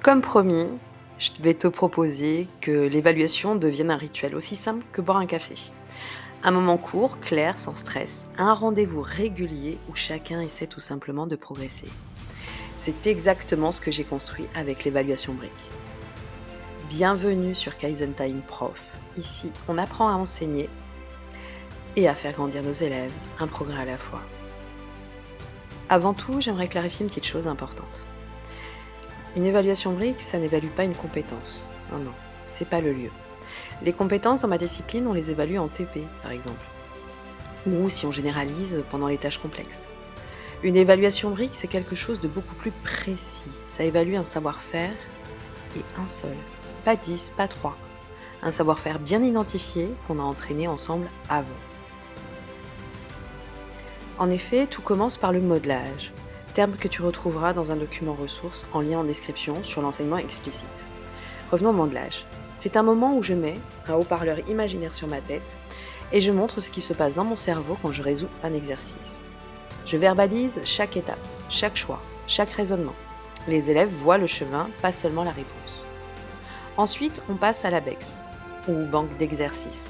Comme promis, je vais te proposer que l'évaluation devienne un rituel aussi simple que boire un café. Un moment court, clair, sans stress, un rendez-vous régulier où chacun essaie tout simplement de progresser. C'est exactement ce que j'ai construit avec l'évaluation Brick. Bienvenue sur Kaizen Time Prof. Ici, on apprend à enseigner et à faire grandir nos élèves, un progrès à la fois. Avant tout, j'aimerais clarifier une petite chose importante. Une évaluation Brick, ça n'évalue pas une compétence. Non, non, c'est pas le lieu. Les compétences dans ma discipline, on les évalue en TP, par exemple. Ou si on généralise pendant les tâches complexes. Une évaluation Brick, c'est quelque chose de beaucoup plus précis. Ça évalue un savoir-faire et un seul. Pas 10, pas 3. Un savoir-faire bien identifié qu'on a entraîné ensemble avant. En effet, tout commence par le modelage, terme que tu retrouveras dans un document ressources en lien en description sur l'enseignement explicite. Revenons au modelage. C'est un moment où je mets un haut-parleur imaginaire sur ma tête et je montre ce qui se passe dans mon cerveau quand je résous un exercice. Je verbalise chaque étape, chaque choix, chaque raisonnement. Les élèves voient le chemin, pas seulement la réponse. Ensuite, on passe à la BEX, ou banque d'exercices.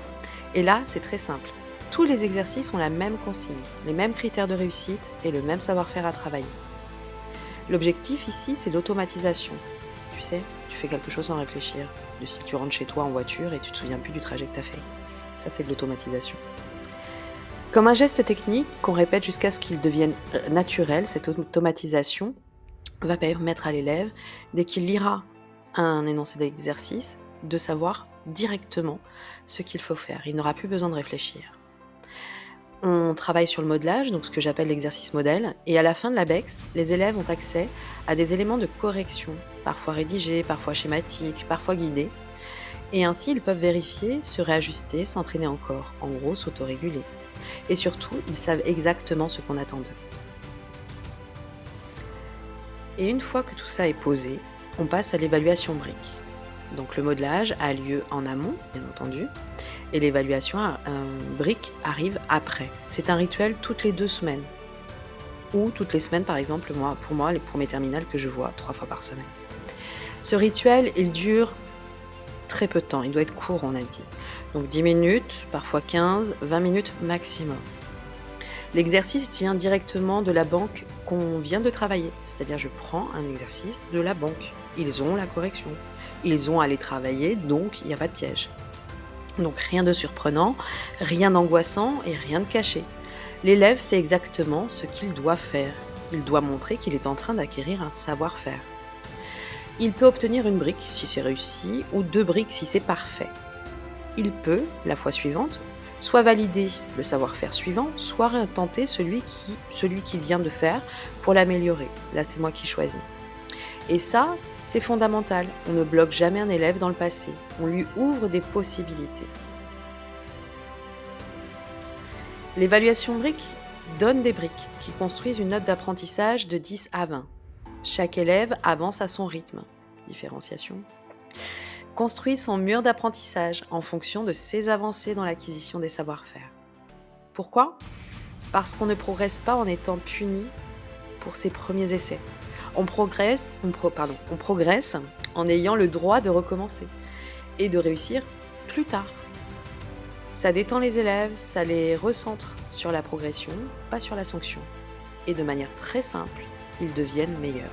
Et là, c'est très simple. Tous les exercices ont la même consigne, les mêmes critères de réussite et le même savoir-faire à travailler. L'objectif ici, c'est l'automatisation. Tu sais, tu fais quelque chose sans réfléchir. De si tu rentres chez toi en voiture et tu te souviens plus du trajet que tu as fait. Ça, c'est de l'automatisation. Comme un geste technique qu'on répète jusqu'à ce qu'il devienne naturel, cette automatisation va permettre à l'élève, dès qu'il lira un énoncé d'exercice, de savoir directement ce qu'il faut faire. Il n'aura plus besoin de réfléchir. On travaille sur le modelage, donc ce que j'appelle l'exercice modèle, et à la fin de la BEX, les élèves ont accès à des éléments de correction, parfois rédigés, parfois schématiques, parfois guidés, et ainsi ils peuvent vérifier, se réajuster, s'entraîner encore, en gros s'autoréguler. Et surtout, ils savent exactement ce qu'on attend d'eux. Et une fois que tout ça est posé, on passe à l'évaluation Brick. Donc le modelage a lieu en amont, bien entendu, et l'évaluation Brick arrive après. C'est un rituel toutes les 2 semaines. Ou toutes les semaines, par exemple, pour mes terminales que je vois 3 fois par semaine. Ce rituel, il dure très peu de temps. Il doit être court, on a dit. Donc 10 minutes, parfois 15, 20 minutes maximum. L'exercice vient directement de la banque qu'on vient de travailler. C'est-à-dire, je prends un exercice de la banque. Ils ont la correction. Ils ont à les travailler, donc il n'y a pas de piège. Donc rien de surprenant, rien d'angoissant et rien de caché. L'élève sait exactement ce qu'il doit faire. Il doit montrer qu'il est en train d'acquérir un savoir-faire. Il peut obtenir une brique si c'est réussi ou 2 briques si c'est parfait. Il peut, la fois suivante, soit valider le savoir-faire suivant, soit retenter celui qu'il vient de faire pour l'améliorer. Là, c'est moi qui choisis. Et ça, c'est fondamental. On ne bloque jamais un élève dans le passé. On lui ouvre des possibilités. L'évaluation Brick donne des briques qui construisent une note d'apprentissage de 10 à 20. Chaque élève avance à son rythme. Différenciation. Construit son mur d'apprentissage en fonction de ses avancées dans l'acquisition des savoir-faire. Pourquoi ? Parce qu'on ne progresse pas en étant puni pour ses premiers essais. On progresse en ayant le droit de recommencer et de réussir plus tard. Ça détend les élèves, ça les recentre sur la progression, pas sur la sanction. Et de manière très simple, ils deviennent meilleurs.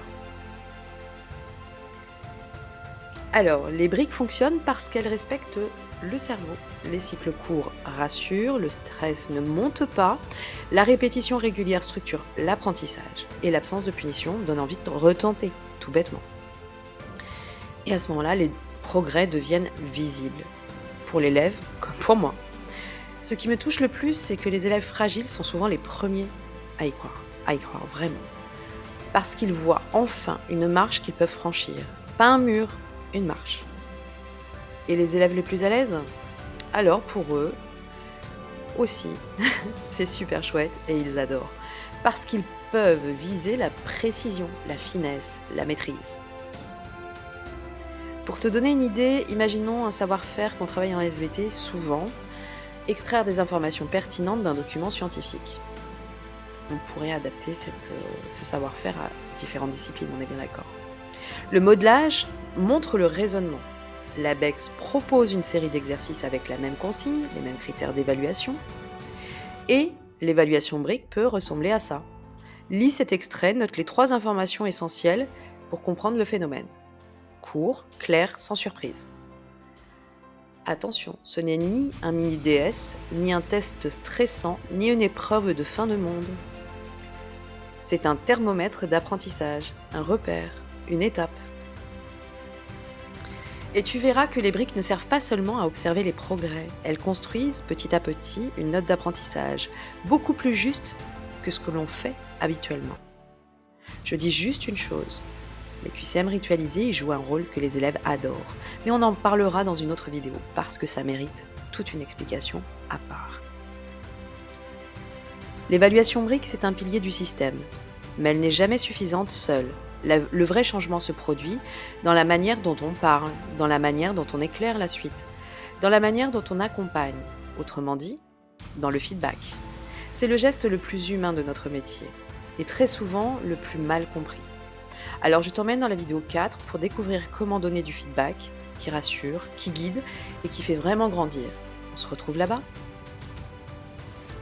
Alors, les briques fonctionnent parce qu'elles respectent le cerveau. Les cycles courts rassurent, le stress ne monte pas, la répétition régulière structure l'apprentissage et l'absence de punition donne envie de retenter, tout bêtement. Et à ce moment-là, les progrès deviennent visibles, pour l'élève comme pour moi. Ce qui me touche le plus, c'est que les élèves fragiles sont souvent les premiers à y croire vraiment. Parce qu'ils voient enfin une marche qu'ils peuvent franchir, pas un mur, une marche. Et les élèves les plus à l'aise ? Alors pour eux aussi, c'est super chouette et ils adorent. Parce qu'ils peuvent viser la précision, la finesse, la maîtrise. Pour te donner une idée, imaginons un savoir-faire qu'on travaille en SVT souvent, extraire des informations pertinentes d'un document scientifique. On pourrait adapter ce savoir-faire à différentes disciplines, on est bien d'accord. Le modelage montre le raisonnement. L'ABEX propose une série d'exercices avec la même consigne, les mêmes critères d'évaluation. Et l'évaluation brique peut ressembler à ça. Lis cet extrait, note les 3 informations essentielles pour comprendre le phénomène. Court, clair, sans surprise. Attention, ce n'est ni un mini DS, ni un test stressant, ni une épreuve de fin de monde. C'est un thermomètre d'apprentissage, un repère, une étape. Et tu verras que les briques ne servent pas seulement à observer les progrès, elles construisent petit à petit une note d'apprentissage, beaucoup plus juste que ce que l'on fait habituellement. Je dis juste une chose, les QCM ritualisés y jouent un rôle que les élèves adorent, mais on en parlera dans une autre vidéo, parce que ça mérite toute une explication à part. L'évaluation brique, c'est un pilier du système, mais elle n'est jamais suffisante seule. Le vrai changement se produit dans la manière dont on parle, dans la manière dont on éclaire la suite, dans la manière dont on accompagne, autrement dit, dans le feedback. C'est le geste le plus humain de notre métier, et très souvent le plus mal compris. Alors je t'emmène dans la vidéo 4 pour découvrir comment donner du feedback qui rassure, qui guide et qui fait vraiment grandir. On se retrouve là-bas ?